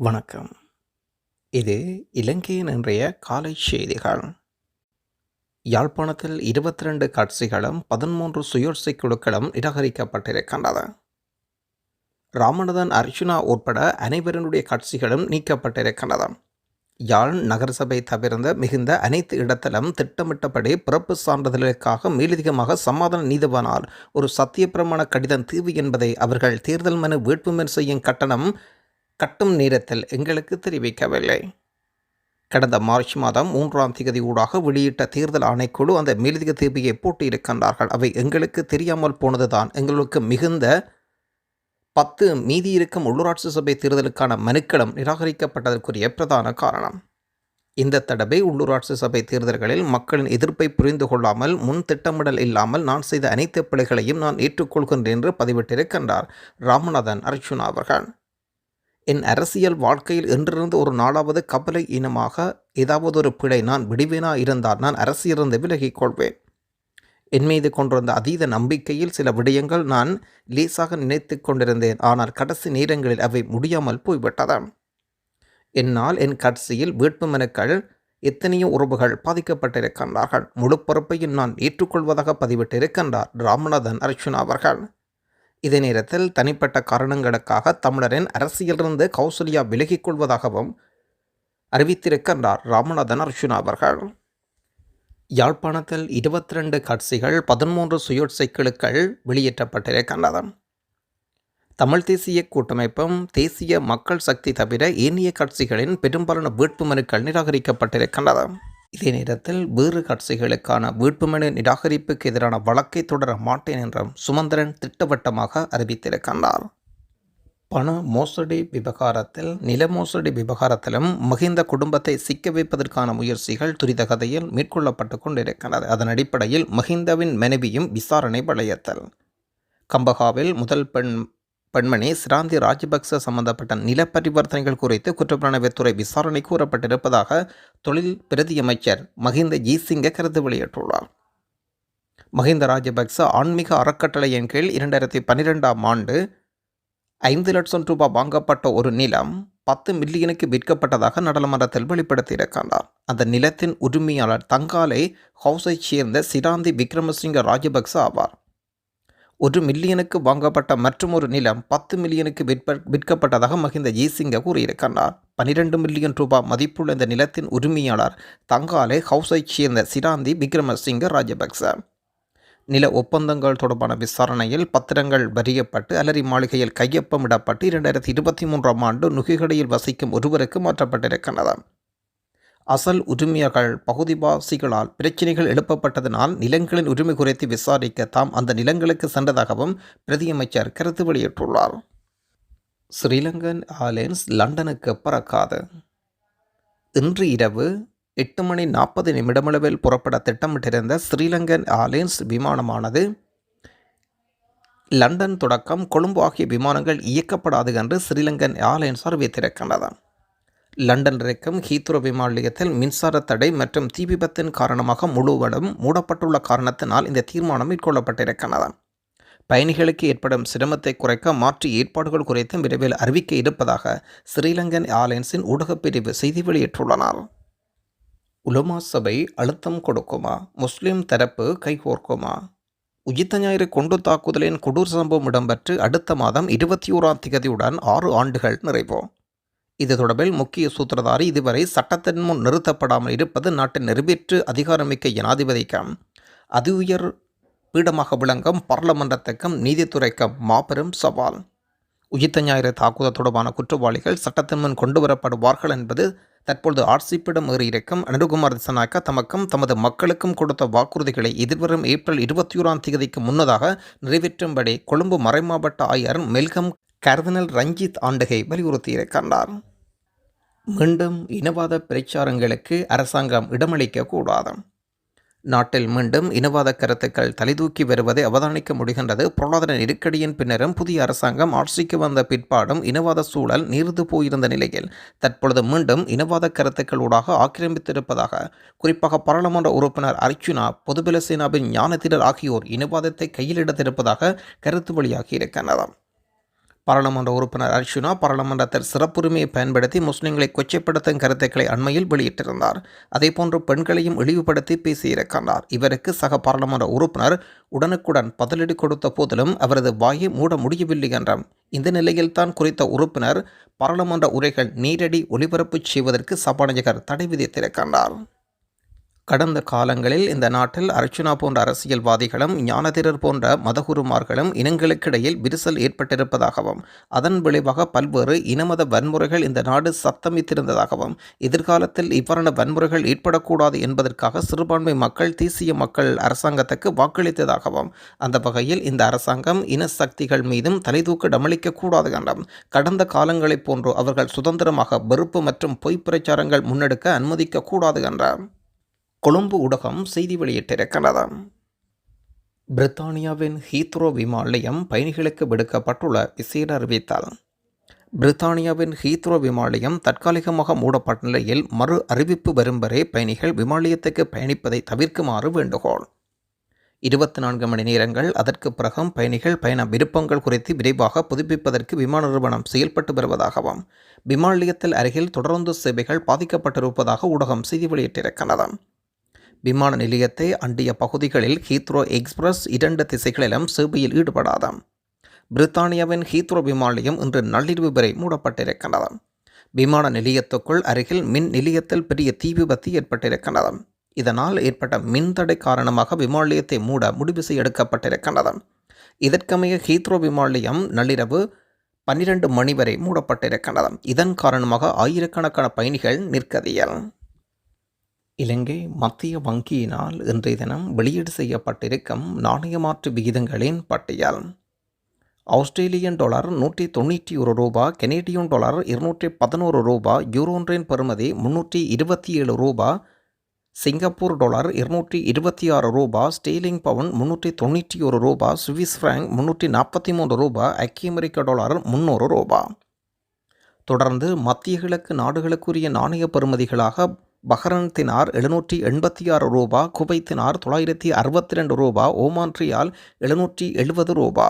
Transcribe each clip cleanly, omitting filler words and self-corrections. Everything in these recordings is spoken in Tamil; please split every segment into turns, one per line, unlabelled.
வணக்கம். இது இலங்கையின் இன்றைய காலை செய்திகள். யாழ்ப்பாணத்தில் 22 கட்சிகளும் 13 சுயேட்சை குழுக்களும் நிராகரிக்கப்பட்டிருக்கின்றது. ராமநாதன் அர்ச்சுனா உட்பட அனைவருடைய கட்சிகளும் நீக்கப்பட்டிருக்கின்றது. யாழ் நகரசபை தவிர்ந்த மிகுந்த அனைத்து இடத்திலும் திட்டமிட்டபடி பிறப்பு சான்றிதழுக்காக மேலதிகமாக சமாதான நீதிவானால் ஒரு சத்தியப்பிரமாண கடிதம் தீவு என்பதை அவர்கள் தேர்தல் மனு வேட்புமனு செய்யும் கட்டும் நேரத்தில் எங்களுக்கு தெரிவிக்கவில்லை. கடந்த மார்ச் மாதம் 3ஆம் தேதி ஊடாக வெளியிட்ட தேர்தல் ஆணைக்குழு அந்த மேலதிக தீர்வையை போட்டியிருக்கின்றார்கள். அவை எங்களுக்கு தெரியாமல் போனதுதான் எங்களுக்கு மிகுந்த 10 மீதி இருக்கும் உள்ளூராட்சி சபை தேர்தலுக்கான மனுக்களும் நிராகரிக்கப்பட்டதற்குரிய பிரதான காரணம். இந்த தடவை உள்ளூராட்சி சபை தேர்தல்களில் மக்களின் எதிர்ப்பை புரிந்து கொள்ளாமல் முன் திட்டமிடல் இல்லாமல் நான் செய்த அனைத்து பிழைகளையும் நான் ஏற்றுக்கொள்கின்றேன் என்று பதிவிட்டிருக்கின்றார் ராமநாதன் அர்ச்சுனா அவர்கள். என் அரசியல் வாழ்க்கையில் என்றிருந்து ஒரு நாளாவது கவலை இனமாக ஏதாவது ஒரு பிழை நான் விடுவேனா இருந்தால் நான் அரசியலிருந்து விலகிக் கொள்வேன். என் மீது கொண்டிருந்த அதீத நம்பிக்கையில் சில விடயங்கள் நான் லேசாக நினைத்து கொண்டிருந்தேன். ஆனால் கடைசி நேரங்களில் அவை முடியாமல் போய்விட்டது. என்னால் என் கட்சியில் வேட்புமனுக்கள் எத்தனையோ உறவுகள் பாதிக்கப்பட்டிருக்கின்றார்கள். முழு பொறுப்பையும் நான் ஏற்றுக்கொள்வதாக பதிவிட்டிருக்கின்றார் ராமநாதன் அர்ச்சுனா அவர்கள். இதே நேரத்தில் தனிப்பட்ட காரணங்களுக்காக தமிழரின் அரசியலிருந்து கௌசல்யா விலகிக் கொள்வதாகவும் அறிவித்திருக்கின்றார் ராமநாதன் அர்ச்சுனா அவர்கள். யாழ்ப்பாணத்தில் 22 கட்சிகள் 13 சுயேட்சை குழுக்கள் வெளியேற்றப்பட்டிருக்கின்றன. தமிழ் தேசிய கூட்டமைப்பும் தேசிய மக்கள் சக்தி தவிர ஏனைய கட்சிகளின் பெரும்பாலான வேட்புமனுக்கள் நிராகரிக்கப்பட்டிருக்கின்றன. இதே நேரத்தில் வேறு கட்சிகளுக்கான வேட்புமனு நிராகரிப்புக்கு எதிரான வழக்கை தொடர மாட்டேன் என்றும் சுமந்திரன் திட்டவட்டமாக அறிவித்திருக்கின்றார். பண மோசடி விவகாரத்தில் நில மோசடி விவகாரத்திலும் மஹிந்த குடும்பத்தை சிக்க வைப்பதற்கான முயற்சிகள் துரித கதையில் மேற்கொள்ளப்பட்டு கொண்டிருக்கின்றன. அதன் அடிப்படையில் மஹிந்தவின் மனைவியும் விசாரணை வளையத்தில். கம்பகாவில் முதல் பெண்மணி சிராந்தி ராஜபக்ச சம்பந்தப்பட்ட நில பரிவர்த்தனைகள் குறித்து குற்றப்புலனாய்வுத்துறை விசாரணை கூறப்பட்டிருப்பதாக தொழில் பிரதியமைச்சர் மஹிந்த ஜீசிங்க கருத்து வெளியிட்டுள்ளார். மஹிந்த ராஜபக்ச ஆன்மீக அறக்கட்டளையின் கீழ் 2012ஆம் ஆண்டு 5 லட்சம் ரூபாய் வாங்கப்பட்ட ஒரு நிலம் 10 மில்லியனுக்கு விற்கப்பட்டதாக நாடாளுமன்றத்தில் வெளிப்படுத்தியிருக்கின்றார். அந்த நிலத்தின் உரிமையாளர் தங்காலை ஹவுஸைச் சேர்ந்த சிராந்தி விக்ரமசிங்க ராஜபக்ச ஆவார். 1 மில்லியனுக்கு வாங்கப்பட்ட மற்றும் ஒரு நிலம் 10 மில்லியனுக்கு விற்கப்பட்டதாக மஹிந்த ஜீசிங்க கூறியிருக்கின்றார். 12 மில்லியன் ரூபாய் மதிப்புள்ள இந்த நிலத்தின் உரிமையாளர் தங்காலே ஹவுஸைச் சேர்ந்த சிராந்தி விக்ரமசிங்க ராஜபக்ச. நில ஒப்பந்தங்கள் தொடர்பான விசாரணையில் பத்திரங்கள் வரியப்பட்டு அலரி மாளிகையில் கையொப்பமிடப்பட்டு 2023ஆம் ஆண்டு நுகைகடையில் வசிக்கும் ஒருவருக்கு மாற்றப்பட்டிருக்கின்றன. அசல் உரிமையாளர்கள் பகுதிவாசிகளால் பிரச்சினைகள் எழுப்பப்பட்டதனால் நிலங்களின் உரிமை குறித்து விசாரிக்க தாம் அந்த நிலங்களுக்கு சென்றதாகவும் பிரதியமைச்சர் கருத்து வெளியிட்டுள்ளார். ஸ்ரீலங்கன் ஏர்லைன்ஸ் லண்டனுக்கு பறக்காது. இன்று இரவு 8:40 புறப்பட திட்டமிட்டிருந்த ஸ்ரீலங்கன் ஏர்லைன்ஸ் விமானமானது லண்டன் தொடக்கம் கொழும்பு ஆகிய விமானங்கள் இயக்கப்படாது என்று ஸ்ரீலங்கன் ஏர்லைன்ஸ் அறிவித்திருக்கின்றது. லண்டன் இருக்கும் ஹீத்ரோ விமான நிலையத்தில் மின்சார தடை மற்றும் தீ விபத்தின் காரணமாக முழுவதும் மூடப்பட்டுள்ள காரணத்தினால் இந்த தீர்மானம் மேற்கொள்ளப்பட்டிருக்கிறது. பயணிகளுக்கு ஏற்படும் சிரமத்தை குறைக்க மாற்று ஏற்பாடுகள் குறித்து விரைவில் அறிவிக்க இருப்பதாக ஸ்ரீலங்கன் ஏர்லைன்ஸின் ஊடகப் பிரிவு செய்தி வெளியிட்டுள்ளனர். உலமா சபை அழுத்தம் கொடுக்குமா? முஸ்லிம் தரப்பு கைகோர்க்குமா? உயிர்த்த ஞாயிறு கொண்டு தாக்குதலின் கொடூர் சம்பவம் இடம்பெற்று அடுத்த மாதம் 21ஆம் தேதியுடன் 6 ஆண்டுகள் நிறைவு. இது தொடர்பில் முக்கிய சூத்திரதாரி இதுவரை சட்டத்தின் முன் நிறுத்தப்படாமல் இருப்பது நாட்டின் நிறைவேற்று அதிகாரமிக்க ஜனாதிபதிக்கும் அதி உயர் பீடமாக விளங்கும் பாராளுமன்றத்துக்கும் நீதித்துறைக்கும் மாபெரும் சவால். உயிர்த்த ஞாயிறு தாக்குதல் தொடர்பான குற்றவாளிகள் சட்டத்தின் முன் கொண்டு வரப்படுவார்கள் என்பது தற்பொழுது ஆட்சிப்பிடம் ஏறியிருக்கும் அனுருகுமார் திசாநாயக்கா தமக்கும் தமது மக்களுக்கும் கொடுத்த வாக்குறுதிகளை எதிர்வரும் ஏப்ரல் 21ஆம் தேதிக்கு முன்னதாக நிறைவேற்றும்படி கொழும்பு மறைமாவட்ட ஆயர் மெல்கம் கர்தினல் ரஞ்சித் ஆண்டகை வலியுறுத்தியிருக்கின்றார். மீண்டும் இனவாத பிரச்சாரங்களுக்கு அரசாங்கம் இடமளிக்க கூடாது. நாட்டில் மீண்டும் இனவாத கருத்துக்கள் தலைதூக்கி வருவதை அவதானிக்க முடிகின்றது. பொருளாதார நெருக்கடியின் பின்னரும் புதிய அரசாங்கம் ஆட்சிக்கு வந்த பிற்பாடும் இனவாத சூழல் நீர்ந்து போயிருந்த நிலையில் தற்பொழுது மீண்டும் இனவாத கருத்துக்களூடாக ஆக்கிரமித்திருப்பதாக குறிப்பாக பாராளுமன்ற உறுப்பினர் அர்ச்சுனா, பொதுபல சேனாவின் ஞானதிடர் ஆகியோர் இனவாதத்தை கையில் எடுத்திருப்பதாக கருத்து வெளியாகி இருக்கின்றனர். பாராளுமன்ற உறுப்பினர் அர்ச்சுனா பாராளுமன்றத்தில் சிறப்புரிமையை பயன்படுத்தி முஸ்லிம்களை கொச்சைப்படுத்தும் கருத்துக்களை அண்மையில் வெளியிட்டிருந்தார். அதேபோன்று பெண்களையும் இழிவுபடுத்தி பேசியிருக்கின்றார். இவருக்கு சக பாராளுமன்ற உறுப்பினர் உடனுக்குடன் பதிலடி கொடுத்த போதிலும் அவரது வாயை மூட முடியவில்லை என்றார். இந்த நிலையில்தான் குறித்த உறுப்பினர் பாராளுமன்ற உரைகள் நேரடி ஒளிபரப்பு செய்வதற்கு சபாநாயகர் தடை விதித்திருக்கின்றார். கடந்த காலங்களில் இந்த நாட்டில் அர்ச்சுனா போன்ற அரசியல்வாதிகளும் ஞானதிரர் போன்ற மதகுருமார்களும் இனங்களுக்கிடையில் விரிசல் ஏற்பட்டிருப்பதாகவும் அதன் விளைவாக பல்வேறு இனமத வன்முறைகள் இந்த நாடு சத்தமித்திருந்ததாகவும் எதிர்காலத்தில் இவ்வாறான வன்முறைகள் ஏற்படக்கூடாது என்பதற்காக சிறுபான்மை மக்கள் தேசிய மக்கள் அரசாங்கத்துக்கு வாக்களித்ததாகவும் அந்த வகையில் இந்த அரசாங்கம் இன சக்திகள் மீதும் தலைதூக்க டமளிக்கக்கூடாது என்றும் கடந்த காலங்களைப் போன்று அவர்கள் சுதந்திரமாக வெறுப்பு மற்றும் பொய் பிரச்சாரங்கள் முன்னெடுக்க அனுமதிக்க கூடாது என்றார். கொழும்பு ஊடகம் செய்தி வெளியிட்டிருக்கிறது. பிரித்தானியாவின் ஹீத்ரோ விமான நிலையம் பயணிகளுக்கு விடுக்கப்பட்டுள்ள விசேட அறிவித்தல். பிரித்தானியாவின் ஹீத்ரோ விமான நிலையம் தற்காலிகமாக மூடப்பட்ட நிலையில் மறு அறிவிப்பு வரும் வரை பயணிகள் விமான நிலையத்துக்கு பயணிப்பதை தவிர்க்குமாறு வேண்டுகோள். 24 மணி நேரங்கள் அதற்கு பிறகும் பயணிகள் பயண விருப்பங்கள் குறித்து விரைவாக புதுப்பிப்பதற்கு விமான நிறுவனம் செயல்பட்டு வருவதாகவும் விமான நிலையத்தில் அருகில் தொடர்ந்து சேவைகள் பாதிக்கப்பட்டிருப்பதாக ஊடகம் செய்தி வெளியிட்டிருக்கிறது. விமான நிலையத்தை அண்டிய பகுதிகளில் ஹீத்ரோ எக்ஸ்பிரஸ் 2 திசைகளிலும் சேவையில் ஈடுபடாது. பிரித்தானியாவின் ஹீத்ரோ விமான நிலையம் இன்று நள்ளிரவு வரை மூடப்பட்டிருக்கிறது. விமான நிலையத்துக்குள் அருகில் மின் நிலையத்தில் பெரிய தீ விபத்து ஏற்பட்டிருக்கிறது. இதனால் ஏற்பட்ட மின்தடை காரணமாக விமான நிலையத்தை மூட முடிவு செய்ய எடுக்கப்பட்டிருக்கிறது. இதற்கமைய ஹீத்ரோ விமான நிலையம் நள்ளிரவு 12 மணி வரை மூடப்பட்டிருக்கிறது. இதன் காரணமாக ஆயிரக்கணக்கான பயணிகள் நிற்கதியல். இலங்கை மத்திய வங்கியினால் இன்றைய தினம் வெளியீடு செய்யப்பட்டிருக்கும் நாணய மாற்று விகிதங்களின் பட்டியல். ஆஸ்திரேலியன் டாலர் 191 ரூபா, கெனடியன் டாலர் 211 ரூபா, யூரோ ஒன்றின் பெறுமதி 327 ரூபா, சிங்கப்பூர் டாலர் 226 ரூபா, ஸ்டேலிங் பவுன் 391 ரூபா, சுவிஸ் பிராங்க் 343 ரூபா, ஐக்கிய அமெரிக்க டாலர் 300 ரூபா. தொடர்ந்து மத்திய கிழக்கு நாடுகளுக்குரிய நாணய பெறுமதிகளாக பஹ்ரைன் தினார் 786 ரூபா, குவைத் தினார் 962 ரூபா, ஓமான் ரியால் 770 ரூபா,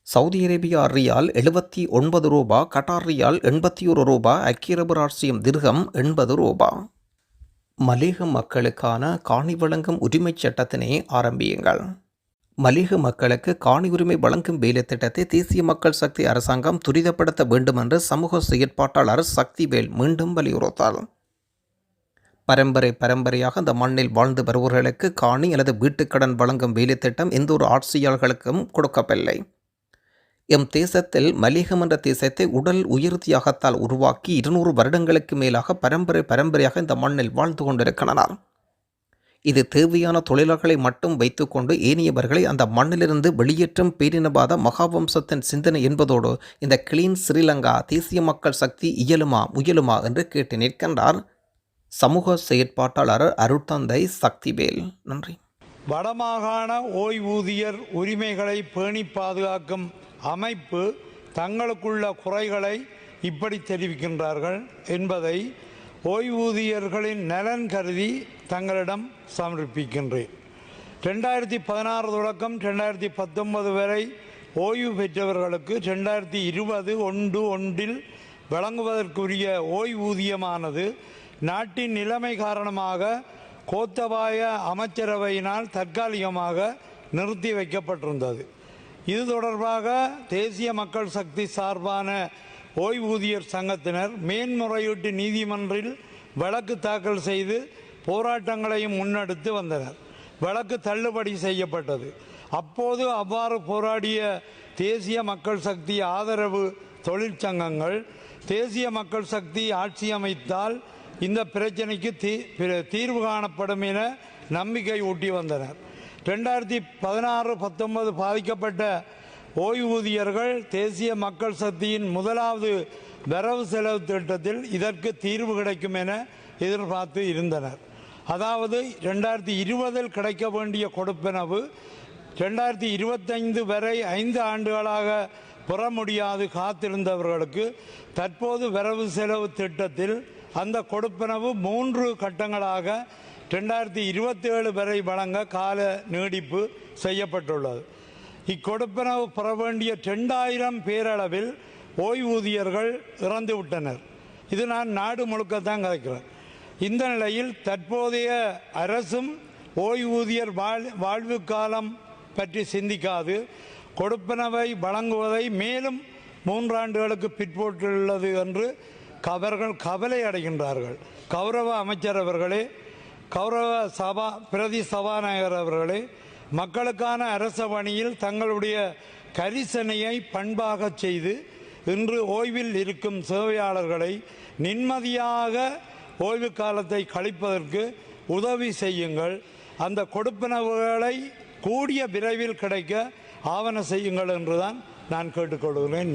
சவுதி அரேபியா ரியால் 79 ரூபா, கட்டார் ரியால் 81 ரூபா, ஐக்கிய அரபு ராச்சியம் திர்ஹம் 80 ரூபா. மலேக மக்களுக்கான காணி வழங்கும் உரிமைச் சட்டத்தினை ஆரம்பியுங்கள். மலேக மக்களுக்கு காணி உரிமை வழங்கும் வேலை திட்டத்தை தேசிய மக்கள் சக்தி அரசாங்கம் துரிதப்படுத்த வேண்டும் என்று சமூக செயற்பாட்டாளர் சக்திவேல் மீண்டும் வலியுறுத்தார். பரம்பரையாக அந்த மண்ணில் வாழ்ந்து வருபவர்களுக்கு காணி அல்லது வீட்டுக்கடன் வழங்கும் வேலை திட்டம் எந்த ஒரு ஆட்சியாளர்களுக்கும் கொடுக்கவில்லை. எம் தேசத்தில் மலேகம் என்ற தேசத்தை உடல் உயிர் தியாகத்தால் உருவாக்கி 200 வருடங்களுக்கு மேலாக பரம்பரையாக இந்த மண்ணில் வாழ்ந்து கொண்டிருக்கின்றனர். இது தேவையான தொழிலாளர்களை மட்டும் வைத்துக்கொண்டு ஏனையவர்களை அந்த மண்ணிலிருந்து வெளியேற்றும் பேரினவாத மகாவம்சத்தின் சிந்தனை என்பதோடு இந்த கிளீன் ஸ்ரீலங்கா தேசிய மக்கள் சக்தி முயலுமா என்று கேட்டு நிற்கின்றார் சமூக செயற்பாட்டாளர் அருட்தந்தை சக்திவேல். நன்றி.
வடமாகாண ஓய்வூதியர் உரிமைகளை பேணி பாதுகாக்கும் அமைப்பு தங்களுக்குள்ள குறைகளை இப்படி தெரிவிக்கின்றார்கள் என்பதை ஓய்வூதியர்களின் நலன் கருதி தங்களிடம் சமர்ப்பிக்கின்றேன். 2016 தொடக்கம் 2019 வரை ஓய்வு பெற்றவர்களுக்கு 2020 வழங்குவதற்குரிய ஓய்வூதியமானது நாட்டின் நிலைமை காரணமாக கோத்தபாய அமைச்சரவையினால் தற்காலிகமாக நிறுத்தி வைக்கப்பட்டிருந்தது. இது தொடர்பாக தேசிய மக்கள் சக்தி சார்பான ஓய்வூதியர் சங்கத்தினர் மேன்முறையீட்டு நீதிமன்றில் வழக்கு தாக்கல் செய்து போராட்டங்களையும் முன்னெடுத்து வந்தனர். வழக்கு தள்ளுபடி செய்யப்பட்டது. அப்போது அவ்வாறு போராடிய தேசிய மக்கள் சக்தி ஆதரவு தொழிற்சங்கங்கள் தேசிய மக்கள் சக்தி ஆட்சி அமைத்தால் இந்த பிரச்சனைக்கு தீர்வு காணப்படும் என நம்பிக்கை ஊட்டி வந்தனர். 2016-19 பாதிக்கப்பட்ட ஓய்வூதியர்கள் தேசிய மக்கள் சக்தியின் முதலாவது வரவு செலவு திட்டத்தில் இதற்கு தீர்வு கிடைக்கும் என எதிர்பார்த்து இருந்தனர். அதாவது 2020 கிடைக்க வேண்டிய கொடுப்பனவு 2025 வரை 5 ஆண்டுகளாக பெற முடியாது காத்திருந்தவர்களுக்கு தற்போது வரவு செலவு திட்டத்தில் அந்த கொடுப்பனவு 3 கட்டங்களாக 2027 வரை வழங்க கால நீடிப்பு செய்யப்பட்டுள்ளது. இக்கொடுப்பனவு பெற வேண்டிய 2000 பேரளவில் ஓய்வூதியர்கள் இறந்து விட்டனர். இது நான் நாடு முழுக்கத்தான் கதைக்கிறேன். இந்த நிலையில் தற்போதைய அரசும் ஓய்வூதியர் வாழ்வு காலம் பற்றி சிந்திக்காது கொடுப்பனவை வழங்குவதை மேலும் 3 ஆண்டுகளுக்கு பிற்போட்டுள்ளது என்று அவர்கள் கவலை அடைகின்றார்கள். கௌரவ அமைச்சர் அவர்களே, கௌரவ பிரதி சபாநாயகர் அவர்களே, மக்களுக்கான அரச பணியில் தங்களுடைய கரிசனையை பண்பாக செய்து இன்று ஓய்வில் இருக்கும் சேவையாளர்களை நிம்மதியாக ஓய்வு காலத்தை கழிப்பதற்கு உதவி செய்யுங்கள். அந்த கொடுப்பனவுகளை கூடிய விரைவில் கிடைக்க ஆவண செய்யுங்கள் என்றுதான் நான் கேட்டுக்கொள்கிறேன்.